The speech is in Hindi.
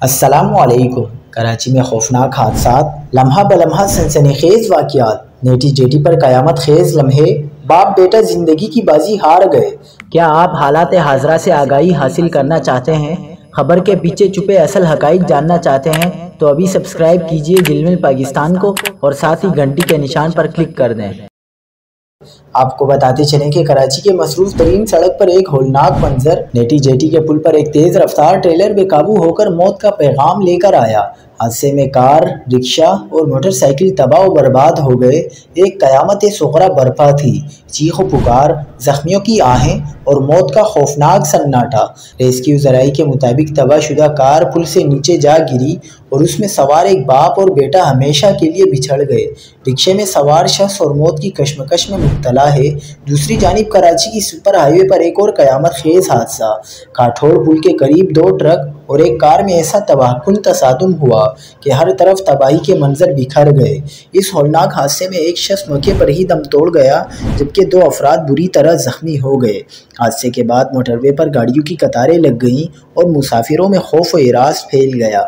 अस्सलामुअलैकुम। कराची में खौफनाक हादसात, लम्हा बलम्हा सनसनीखेज वाक़यात, नेटी जेटी पर क़यामत खेज लम्हे, बाप बेटा ज़िंदगी की बाजी हार गए। क्या आप हालात हाज़रा से आगाही हासिल करना चाहते हैं? खबर के पीछे छुपे असल हक़ाइक़ जानना चाहते हैं? तो अभी सब्सक्राइब कीजिए ज़िलमिल पाकिस्तान को और साथ ही घंटी के निशान पर क्लिक कर दें। आपको बताते चलें कि कराची के मसरूफ तरीन सड़क पर एक होलनाक मंजर। नेटी जेटी के पुल पर एक तेज रफ्तार ट्रेलर बेकाबू होकर मौत का पैगाम लेकर आया। हादसे में कार, रिक्शा और मोटरसाइकिल तबाह बर्बाद हो गए। एक कयामत सुगरा बरपा थी। चीख पुकार, जख्मियों की आहें और मौत का खौफनाक सन्नाटा। रेस्क्यू ज़राई के मुताबिक तबाहशुदा कार पुल से नीचे जा गिरी और उसमें सवार एक बाप और बेटा हमेशा के लिए बिछड़ गए। रिक्शे में सवार शख्स और मौत की कश्मकश में मुब्तला है। दूसरी जानिब कराची की सुपर हाईवे पर एक और कयामत खेज हादसा। काठोड़ पुल के करीब दो ट्रक और एक कार में ऐसा तबाहकुन तसादुम हुआ कि हर तरफ तबाही के मंजर बिखर गए। इस होलनाक हादसे में एक शख्स मौके पर ही दम तोड़ गया, जबकि दो अफराद बुरी तरह जख्मी हो गए। हादसे के बाद मोटरवे पर गाड़ियों की कतारें लग गईं और मुसाफिरों में खौफ व इरास फैल गया।